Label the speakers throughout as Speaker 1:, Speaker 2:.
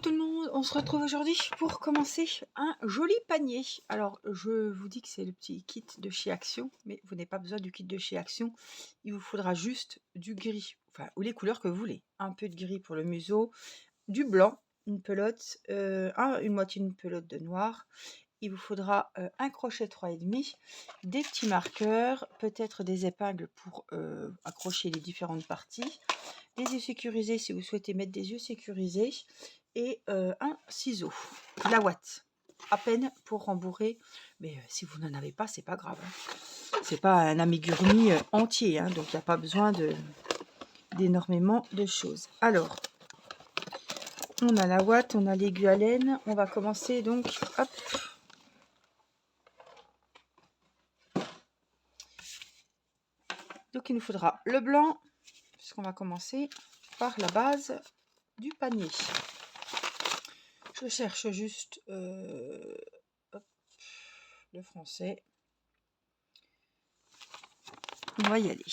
Speaker 1: tout le monde, on se retrouve aujourd'hui pour commencer un joli panier. Alors je vous dis que c'est le petit kit de chez Action, mais vous n'avez pas besoin du kit de chez Action. Il vous faudra juste du gris, enfin ou les couleurs que vous voulez. Un peu de gris pour le museau, du blanc, une pelote, une moitié d'une pelote de noir. Il vous faudra un crochet 3,5, des petits marqueurs, peut-être des épingles pour accrocher les différentes parties, des yeux sécurisés si vous souhaitez mettre des yeux sécurisés, et un ciseau, la ouate, à peine pour rembourrer, mais si vous n'en avez pas, c'est pas grave. Hein. C'est pas un amigurumi entier, hein, donc il n'y a pas besoin d'énormément de choses. Alors, on a la ouate, on a l'aiguille à laine, on va commencer donc, hop. Donc il nous faudra le blanc, puisqu'on va commencer par la base du panier. Je cherche juste hop, le français. On va y aller.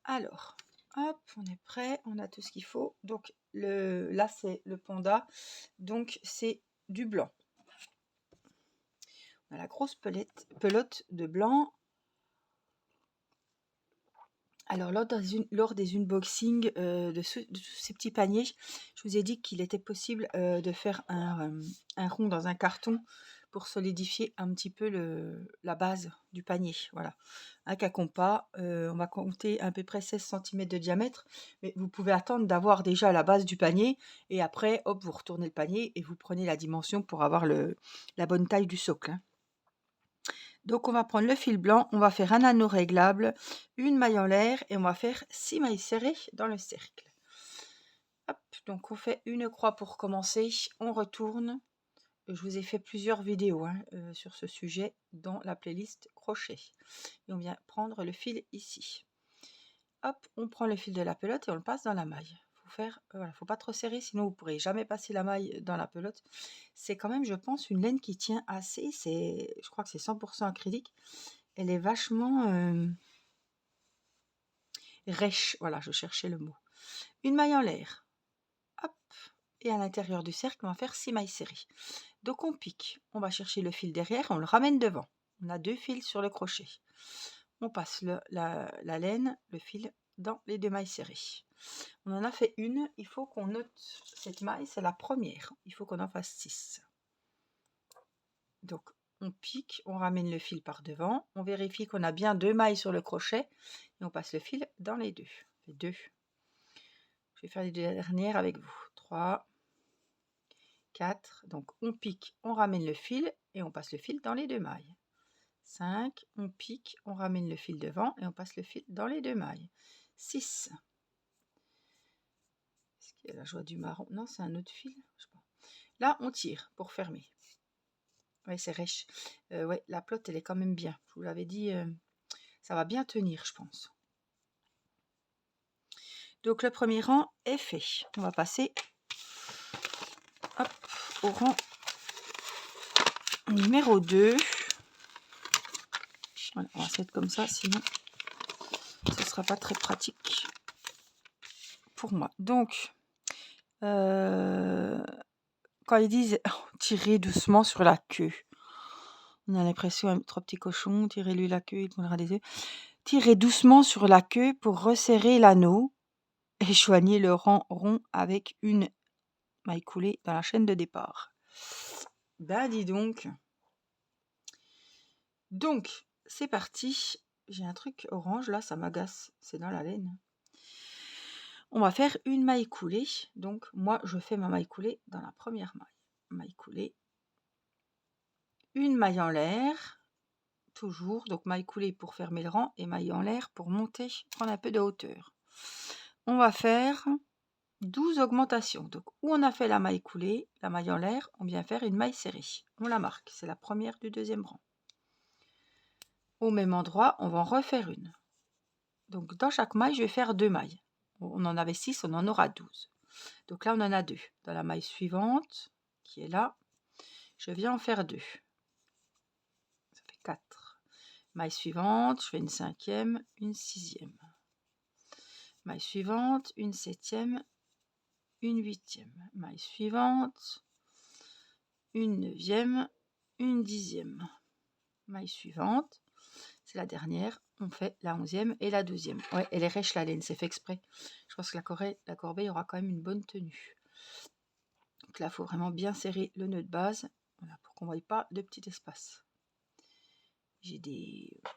Speaker 1: Alors, hop, on est prêt, on a tout ce qu'il faut. Donc là c'est le panda, donc c'est du blanc. On a la grosse pelote de blanc. Alors lors des unboxings de tous ces petits paniers, je vous ai dit qu'il était possible de faire un rond dans un carton pour solidifier un petit peu la base du panier. Voilà, un compas, on va compter à peu près 16 cm de diamètre, mais vous pouvez attendre d'avoir déjà la base du panier et après, hop, vous retournez le panier et vous prenez la dimension pour avoir la bonne taille du socle. Hein. Donc on va prendre le fil blanc, on va faire un anneau réglable, une maille en l'air et on va faire 6 mailles serrées dans le cercle. Hop, donc on fait une croix pour commencer, on retourne. Je vous ai fait plusieurs vidéos sur ce sujet dans la playlist crochet. Et on vient prendre le fil ici. Hop, on prend le fil de la pelote et on le passe dans la maille. Faut pas trop serrer, sinon vous ne pourrez jamais passer la maille dans la pelote. C'est quand même, je pense, une laine qui tient assez. Je crois que c'est 100% acrylique. Elle est vachement rêche. Voilà, je cherchais le mot. Une maille en l'air. Hop. Et à l'intérieur du cercle, on va faire 6 mailles serrées. Donc on pique. On va chercher le fil derrière, on le ramène devant. On a 2 fils sur le crochet. On passe la laine, le fil dans les 2 mailles serrées. On en a fait une, il faut qu'on note cette maille, c'est la première. Il faut qu'on en fasse 6. Donc on pique, on ramène le fil par devant, on vérifie qu'on a bien 2 mailles sur le crochet et on passe le fil dans les 2. Les 2. Je vais faire les 2 dernières avec vous. 3, 4. Donc on pique, on ramène le fil et on passe le fil dans les 2 mailles. 5, on pique, on ramène le fil devant et on passe le fil dans les 2 mailles. 6. Est-ce qu'il y a la joie du marron? Non, c'est un autre fil. Je sais pas. Là, on tire pour fermer. Oui, c'est rêche. Ouais, la pelote, elle est quand même bien. Je vous l'avais dit, ça va bien tenir, je pense. Donc, le premier rang est fait. On va passer hop, au rang numéro 2. Voilà, on va se mettre comme ça, sinon ce ne sera pas très pratique pour moi. Donc, quand ils disent tirez doucement sur la queue, on a l'impression, 3 petits cochons, tirez-lui la queue, il tournera des œufs. Tirez doucement sur la queue pour resserrer l'anneau et joignez le rang rond avec une maille coulée dans la chaîne de départ. Ben dis donc. Donc, c'est parti. J'ai un truc orange là, ça m'agace. C'est dans la laine. On va faire une maille coulée. Donc, moi, je fais ma maille coulée dans la première maille. Maille coulée. Une maille en l'air. Toujours. Donc, maille coulée pour fermer le rang et maille en l'air pour monter, prendre un peu de hauteur. On va faire 12 augmentations. Donc, où on a fait la maille coulée, la maille en l'air, on vient faire une maille serrée. On la marque. C'est la première du deuxième rang. Au même endroit, on va en refaire une. Donc, dans chaque maille, je vais faire 2 mailles. On en avait 6, on en aura 12. Donc là, on en a 2. Dans la maille suivante, qui est là, je viens en faire 2. Ça fait 4. Maille suivante, je fais une 5e, une 6e. Maille suivante, une 7e, une huitième, maille suivante, une neuvième, une dixième, maille suivante, c'est la dernière, on fait la 11e et la 12e. Ouais, elle est rêche la laine, c'est fait exprès. Je pense que la corbeille aura quand même une bonne tenue. Donc là, il faut vraiment bien serrer le nœud de base, voilà, pour qu'on ne voie pas de petit espace.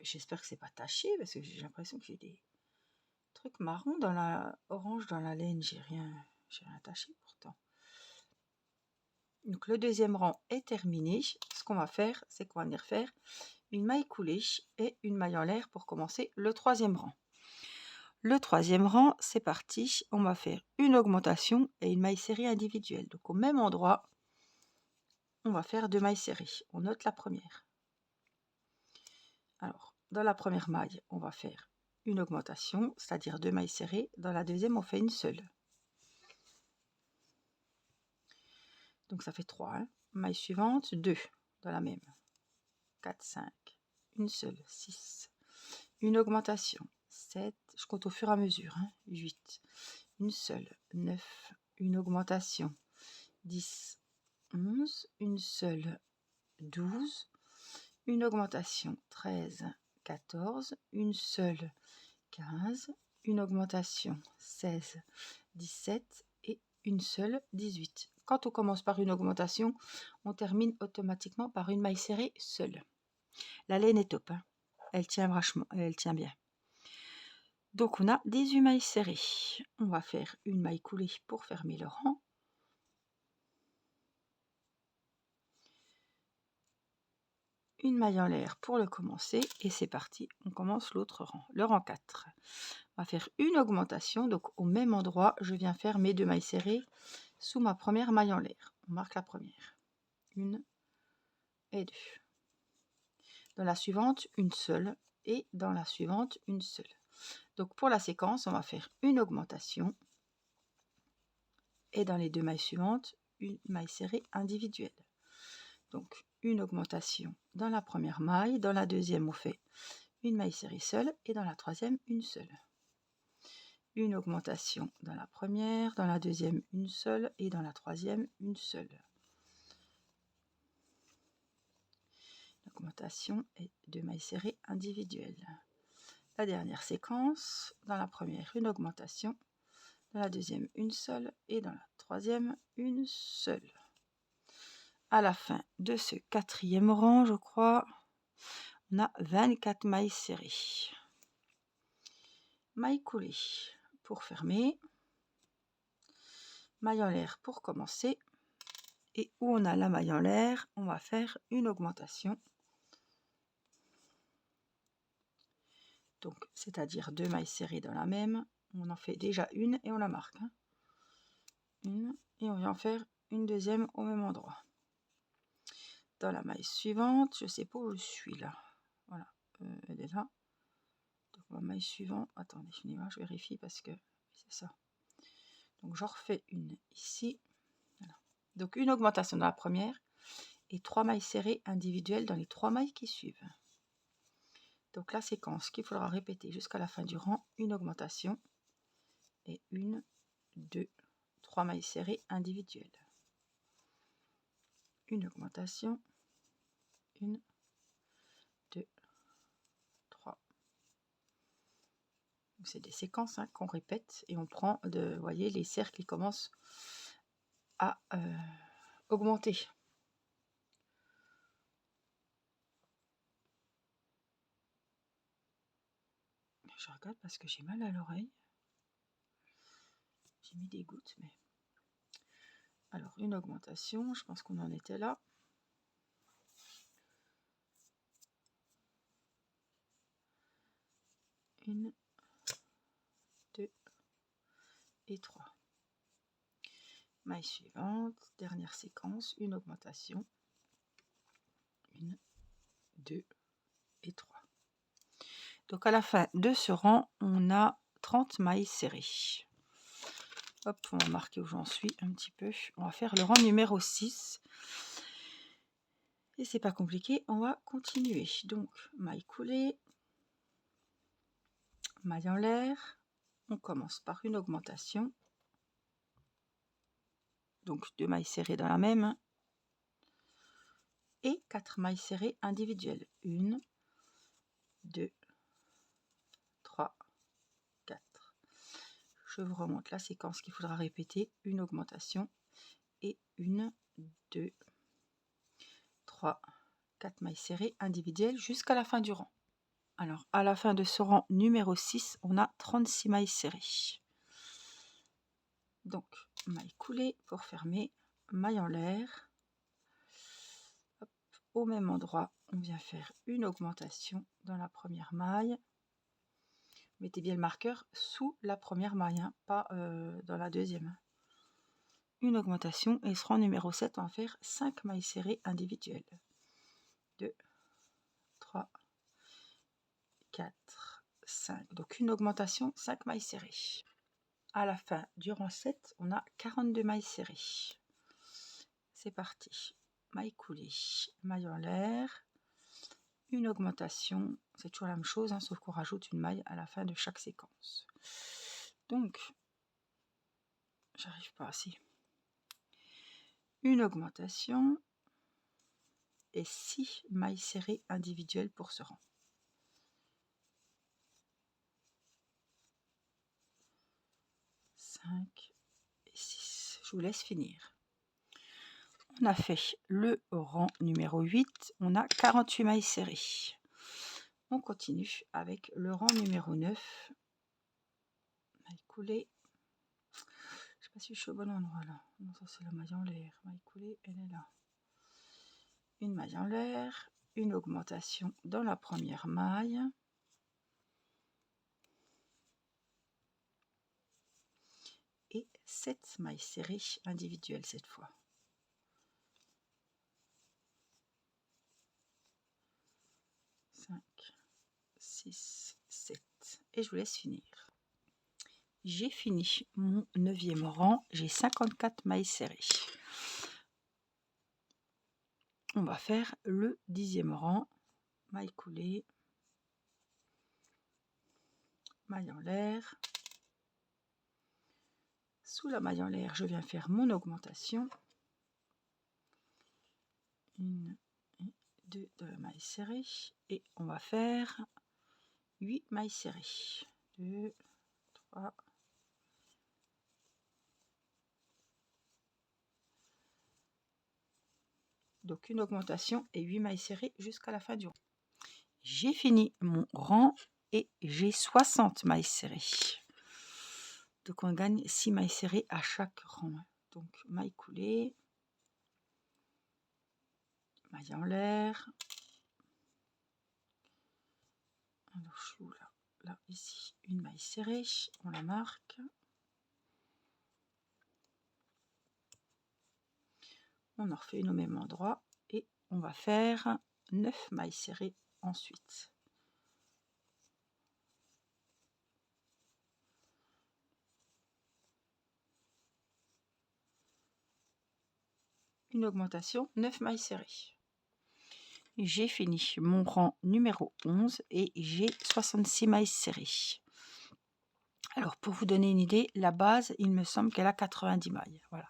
Speaker 1: J'espère que c'est pas taché, parce que j'ai l'impression que j'ai des trucs marrons dans la orange dans la laine. J'ai rien taché pourtant. Donc le deuxième rang est terminé. Ce qu'on va faire, c'est qu'on va venir faire une maille coulée et une maille en l'air pour commencer le troisième rang. Le troisième rang, c'est parti. On va faire une augmentation et une maille serrée individuelle. Donc au même endroit, on va faire 2 mailles serrées. On note la première. Alors, dans la première maille, on va faire une augmentation, c'est-à-dire 2 mailles serrées. Dans la deuxième, on fait une seule. Donc ça fait 3. Hein. Maille suivante, 2 dans la même. 4, 5, une seule, 6. Une augmentation, 7. Je compte au fur et à mesure. Hein. 8, une seule, 9. Une augmentation, 10, 11. Une seule, 12. Une augmentation, 13, 14. Une seule, 15. Une augmentation, 16, 17 et une seule, 18. Quand on commence par une augmentation, on termine automatiquement par une maille serrée seule. La laine est top, hein. Elle tient vachement, elle tient bien. Donc on a 18 mailles serrées. On va faire une maille coulée pour fermer le rang. Une maille en l'air pour le commencer et c'est parti, on commence l'autre rang, le rang 4. On va faire une augmentation, donc au même endroit, je viens faire mes 2 mailles serrées sous ma première maille en l'air. On marque la première, 1 et 2. Dans la suivante, une seule et dans la suivante, une seule. Donc pour la séquence, on va faire une augmentation et dans les 2 mailles suivantes, une maille serrée individuelle. Donc une augmentation dans la première maille, dans la deuxième on fait une maille serrée seule et dans la troisième une seule. Une augmentation dans la première, dans la deuxième une seule et dans la troisième une seule. Augmentation et 2 mailles serrées individuelles. La dernière séquence, dans la première une augmentation, dans la deuxième une seule et dans la troisième une seule. À la fin de ce quatrième rang, je crois, on a 24 mailles serrées. Maille coulée pour fermer, maille en l'air pour commencer, et où on a la maille en l'air, on va faire une augmentation. Donc, c'est-à-dire 2 mailles serrées dans la même, on en fait déjà une et on la marque. Hein. Une, et on vient en faire une deuxième au même endroit. Dans la maille suivante, je sais pas où je suis là. Voilà, elle est là. Donc ma maille suivante, attendez, je vérifie parce que c'est ça. Donc j'en refais une ici. Voilà. Donc une augmentation dans la première et 3 mailles serrées individuelles dans les 3 mailles qui suivent. Donc la séquence qu'il faudra répéter jusqu'à la fin du rang, une augmentation et 1, 2, 3 mailles serrées individuelles. Une augmentation, 1, 2, 3. C'est des séquences hein, qu'on répète et on prend, vous voyez, les cercles qui commencent à augmenter. Je regarde parce que j'ai mal à l'oreille. J'ai mis des gouttes, mais... Alors, une augmentation, je pense qu'on en était là. Une, 2 et 3. Maille suivante, dernière séquence, une augmentation. 1, 2 et 3. Donc à la fin de ce rang, on a 30 mailles serrées. Hop, on va marquer où j'en suis un petit peu. On va faire le rang numéro 6. Et c'est pas compliqué, on va continuer. Donc, maille coulée, maille en l'air. On commence par une augmentation. donc 2 mailles serrées dans la même et 4 mailles serrées individuelles. 1, 2, 3, 4. Je vous remonte la séquence qu'il faudra répéter. Une augmentation et 1, 2, 3, 4 mailles serrées individuelles jusqu'à la fin du rang. Alors, à la fin de ce rang numéro 6, on a 36 mailles serrées. Donc, maille coulée pour fermer, maille en l'air. Hop, au même endroit, on vient faire une augmentation dans la première maille. Mettez bien le marqueur sous la première maille, hein, pas dans la deuxième. Une augmentation et ce rang numéro 7, on va faire 5 mailles serrées individuelles. 2, 3, 4, 5. Donc une augmentation, 5 mailles serrées. À la fin du rang 7, on a 42 mailles serrées. C'est parti. Maille coulée, maille en l'air, une augmentation, c'est toujours la même chose, hein, sauf qu'on rajoute une maille à la fin de chaque séquence. Donc, j'arrive pas ici. Une augmentation et 6 mailles serrées individuelles pour ce rang. 5 et 6. Je vous laisse finir. On a fait le rang numéro 8, on a 48 mailles serrées. On continue avec le rang numéro 9. Maille coulée. Je sais pas si je suis au bon endroit là. Non, ça c'est la maille en l'air. Maille coulée, elle est là. Une maille en l'air, une augmentation dans la première maille. Et 7 mailles serrées individuelles cette fois. 5, 6, 7. Et je vous laisse finir. J'ai fini mon 9e rang. J'ai 54 mailles serrées. On va faire le 10e rang. Maille coulée. Maille en l'air. Sous la maille en l'air, je viens faire mon augmentation. 1 et 2 de la maille serrée. Et on va faire 8 mailles serrées. 2, 3, donc une augmentation et 8 mailles serrées jusqu'à la fin du rang. J'ai fini mon rang et j'ai 60 mailles serrées. Donc on gagne 6 mailles serrées à chaque rang. Donc maille coulée, maille en l'air. Alors je suis où là? Là, ici, une maille serrée, on la marque. On en refait une au même endroit et on va faire 9 mailles serrées ensuite. Une augmentation, 9 mailles serrées. J'ai fini mon rang numéro 11 et j'ai 66 mailles serrées. Alors pour vous donner une idée, la base, il me semble qu'elle a 90 mailles. Voilà.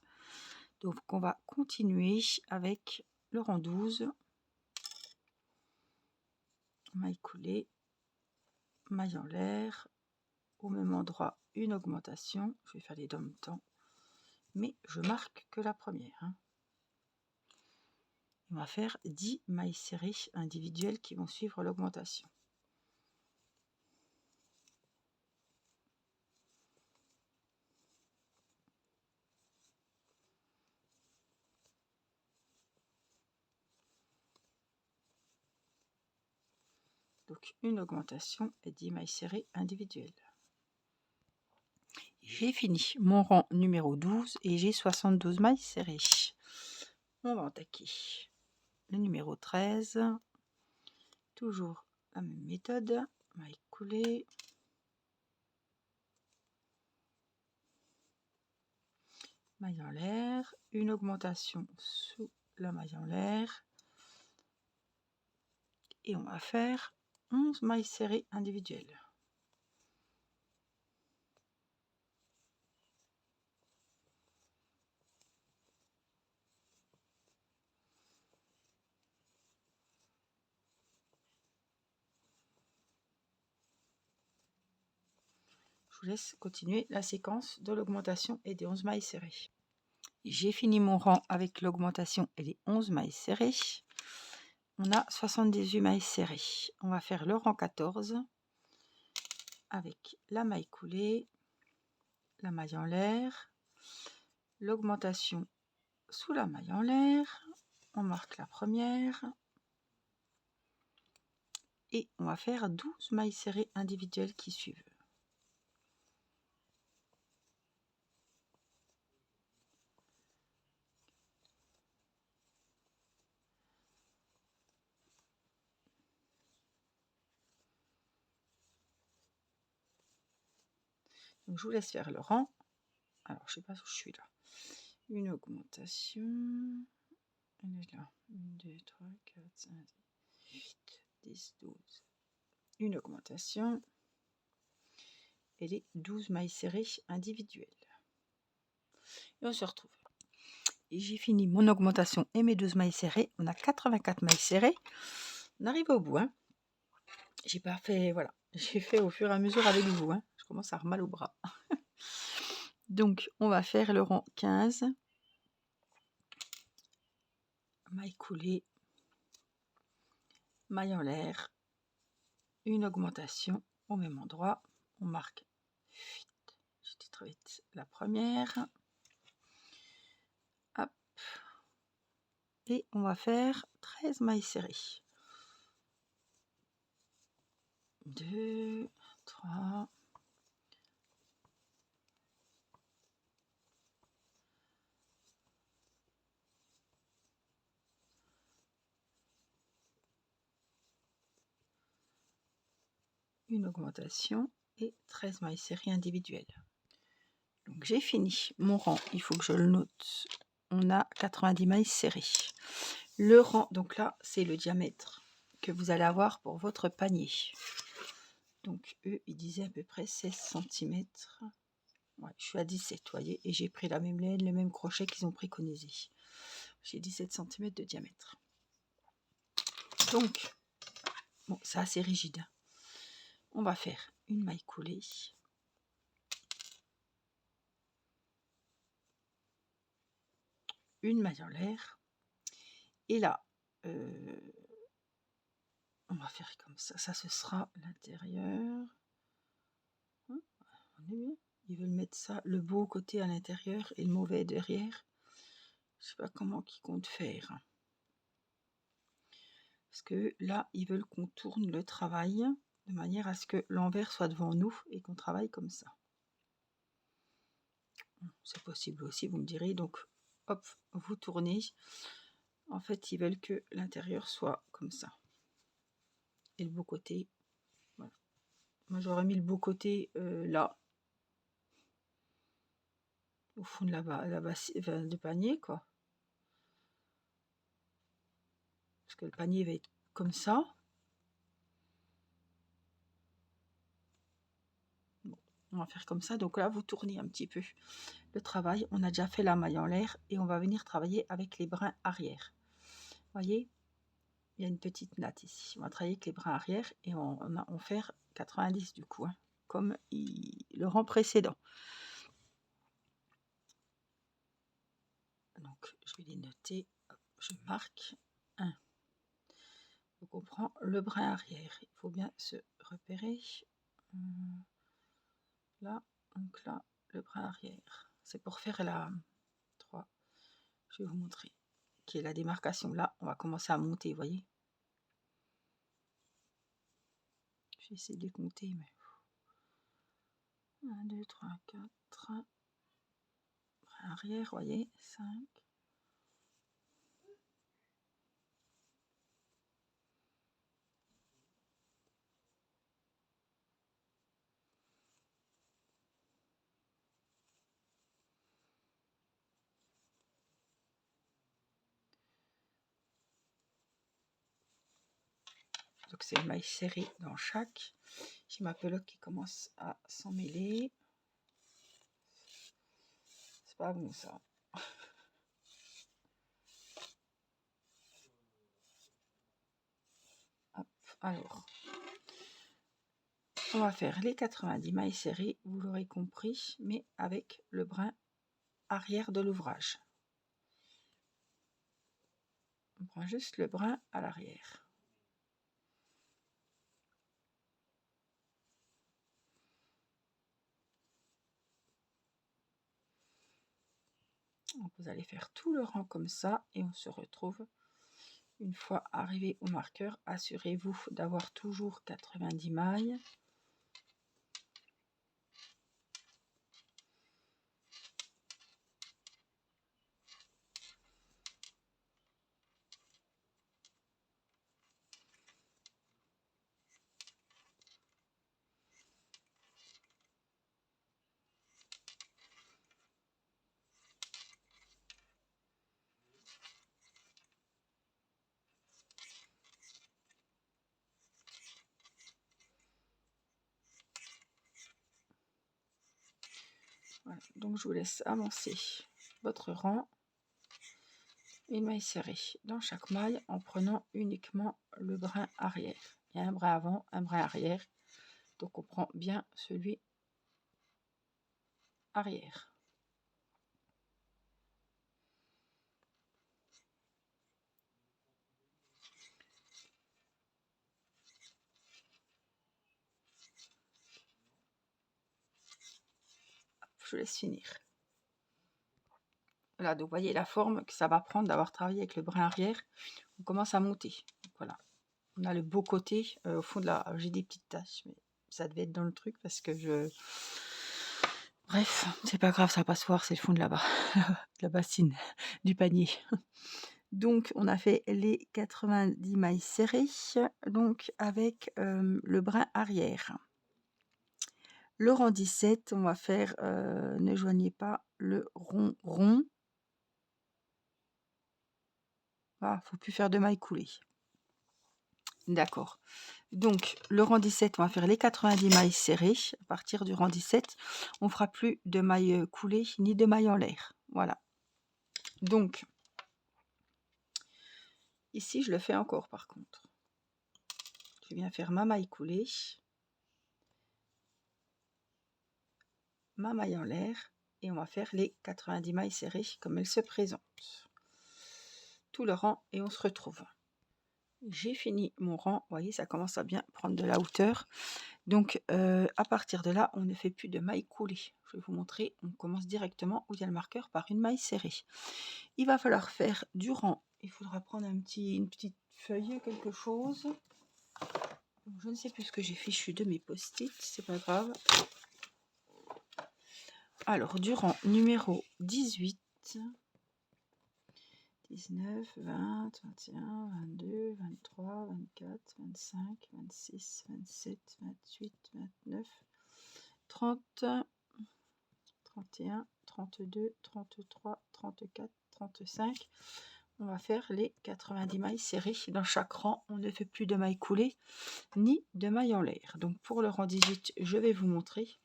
Speaker 1: Donc on va continuer avec le rang 12. Maille coulée, maille en l'air, au même endroit une augmentation. Je vais faire les deux en même temps, mais je marque que la première. Hein. On va faire 10 mailles serrées individuelles qui vont suivre l'augmentation. Donc une augmentation et 10 mailles serrées individuelles. J'ai fini mon rang numéro 12 et j'ai 72 mailles serrées. On va attaquer le numéro 13. Toujours la même méthode. Maille coulée. Maille en l'air. Une augmentation sous la maille en l'air. Et on va faire 11 mailles serrées individuelles. vous laisse continuer la séquence de l'augmentation et des 11 mailles serrées. J'ai fini mon rang avec l'augmentation et les 11 mailles serrées. On a 78 mailles serrées. On va faire le rang 14 avec la maille coulée, la maille en l'air, l'augmentation sous la maille en l'air. On marque la première et on va faire 12 mailles serrées individuelles qui suivent. Donc je vous laisse faire le rang. Alors je sais pas où je suis là. Une augmentation. Elle est là. 1, 2, 3, 4, 5, 8, 10, 12. Une augmentation. Et les 12 mailles serrées individuelles. Et on se retrouve. Et j'ai fini mon augmentation et mes 12 mailles serrées. On a 84 mailles serrées. On arrive au bout. Hein. J'ai pas fait, voilà. J'ai fait au fur et à mesure avec vous. Hein. Je commence à avoir mal au bras. Donc, on va faire le rang 15. Maille coulée. Maille en l'air. Une augmentation au même endroit. On marque vite. J'étais très vite. La première. Hop. Et on va faire 13 mailles serrées. 2, 3, une augmentation et 13 mailles serrées individuelles. Donc j'ai fini mon rang, il faut que je le note. On a 90 mailles serrées. Le rang, donc là, c'est le diamètre que vous allez avoir pour votre panier. Donc eux, ils disaient à peu près 16 cm. Ouais, je suis à 17, vous voyez, et j'ai pris la même laine, le même crochet qu'ils ont préconisé. J'ai 17 cm de diamètre. Donc, bon, c'est assez rigide. On va faire une maille coulée. Une maille en l'air. Et là, on va faire comme ça. Ça, ce sera l'intérieur. On est bien. Ils veulent mettre ça, le beau côté à l'intérieur et le mauvais derrière. Je sais pas comment ils comptent faire. Parce que là, ils veulent qu'on tourne le travail de manière à ce que l'envers soit devant nous et qu'on travaille comme ça. C'est possible aussi, vous me direz. Donc, hop, vous tournez. En fait, ils veulent que l'intérieur soit comme ça. Et le beau côté, voilà. Moi, j'aurais mis le beau côté là. Au fond de du panier, quoi. Parce que le panier va être comme ça. Bon, on va faire comme ça. Donc là, vous tournez un petit peu le travail. On a déjà fait la maille en l'air et on va venir travailler avec les brins arrière. Vous voyez, il y a une petite natte ici. On va travailler avec les brins arrière et on fait 90 du coup, hein, comme le rang précédent. Donc, je vais les noter. Hop, je marque 1. Donc, on prend le brin arrière. Il faut bien se repérer. Là, donc là, le brin arrière. C'est pour faire la 3. Je vais vous montrer. Qui est la démarcation. Là, on va commencer à monter, vous voyez. Je vais essayer de les compter, mais... 1, 2, 3, 4. Brin arrière, vous voyez. 5. Donc c'est une maille serrée dans chaque. J'ai ma pelote qui commence à s'en mêler. C'est pas bon ça. Hop, alors. On va faire les 90 mailles serrées, vous l'aurez compris, mais avec le brin arrière de l'ouvrage. On prend juste le brin à l'arrière. Donc vous allez faire tout le rang comme ça et on se retrouve une fois arrivé au marqueur. Assurez-vous d'avoir toujours 90 mailles. Voilà, donc je vous laisse avancer votre rang. Une maille serrée dans chaque maille en prenant uniquement le brin arrière. Il y a un brin avant, un brin arrière. Donc on prend bien celui arrière. Je vous laisse finir. Voilà, donc vous voyez la forme que ça va prendre d'avoir travaillé avec le brin arrière. On commence à monter. Donc voilà, on a le beau côté au fond de la. J'ai des petites taches, mais ça devait être dans le truc parce que je. Bref, c'est pas grave, ça va pas se voir, c'est le fond de là-bas, de la bassine, du panier. Donc on a fait les 90 mailles serrées, donc avec le brin arrière. Le rang 17, on va faire, ne joignez pas le rond rond. Ah, faut plus faire de mailles coulées. D'accord. Donc le rang 17, on va faire les 90 mailles serrées. À partir du rang 17, on fera plus de mailles coulées ni de mailles en l'air. Voilà. Donc ici, je le fais encore par contre. Je viens faire ma maille coulée, ma maille en l'air, et on va faire les 90 mailles serrées comme elles se présentent. Tout le rang et on se retrouve. J'ai fini mon rang, vous voyez, ça commence à bien prendre de la hauteur. Donc à partir de là, on ne fait plus de mailles coulées. Je vais vous montrer, on commence directement où il y a le marqueur par une maille serrée. Il va falloir faire du rang. Il faudra prendre une petite feuille, quelque chose. Je ne sais plus ce que j'ai fichu de mes post-it, c'est pas grave. Alors, du rang numéro 18, 19, 20, 21, 22, 23, 24, 25, 26, 27, 28, 29, 30, 31, 32, 33, 34, 35. On va faire les 90 mailles serrées. Dans chaque rang, on ne fait plus de mailles coulées ni de mailles en l'air. Donc pour le rang 18, je vais vous montrer.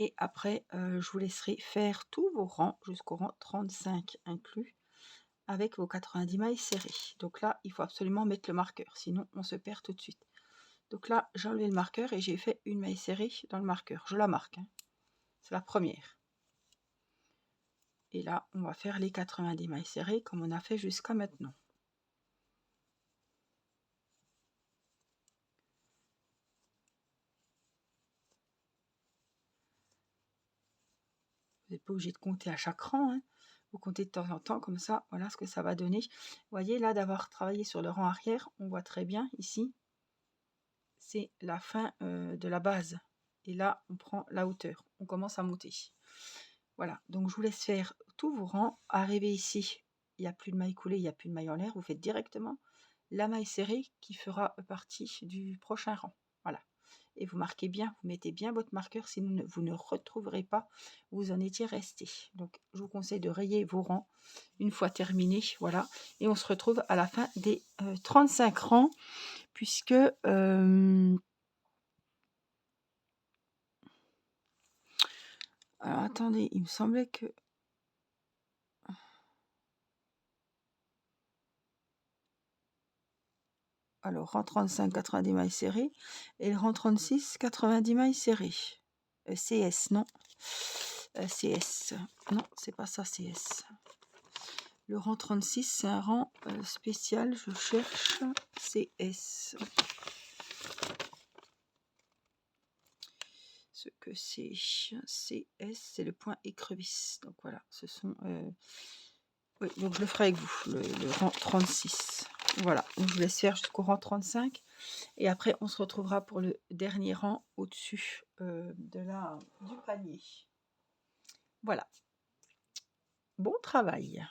Speaker 1: Et après, je vous laisserai faire tous vos rangs jusqu'au rang 35 inclus avec vos 90 mailles serrées. Donc là, il faut absolument mettre le marqueur, sinon on se perd tout de suite. Donc là, j'ai enlevé le marqueur et j'ai fait une maille serrée dans le marqueur. Je la marque, hein. C'est la première. Et là, on va faire les 90 mailles serrées comme on a fait jusqu'à maintenant. Vous n'êtes pas obligé de compter à chaque rang, hein. Vous comptez de temps en temps, comme ça, voilà ce que ça va donner. Vous voyez, là, d'avoir travaillé sur le rang arrière, on voit très bien ici, c'est la fin de la base. Et là, on prend la hauteur. On commence à monter. Voilà, donc je vous laisse faire tous vos rangs. Arrivé ici, il n'y a plus de maille coulée, il n'y a plus de maille en l'air. Vous faites directement la maille serrée qui fera partie du prochain rang. Voilà. Et vous marquez bien, vous mettez bien votre marqueur, sinon vous ne retrouverez pas où vous en étiez resté. Donc je vous conseille de rayer vos rangs une fois terminés. Voilà. Et on se retrouve à la fin des 35 rangs, puisque alors attendez, il me semblait que Alors, rang 35, 90 mailles serrées. Et le rang 36, 90 mailles serrées. CS, non. CS. Non, c'est pas ça, CS. Le rang 36, c'est un rang spécial. Je cherche CS. Ce que c'est CS, c'est le point écrevisse. Donc voilà, ce sont... oui, donc je le ferai avec vous, le rang 36. Voilà, donc je vous laisse faire jusqu'au rang 35. Et après, on se retrouvera pour le dernier rang au-dessus du panier. Voilà. Bon travail.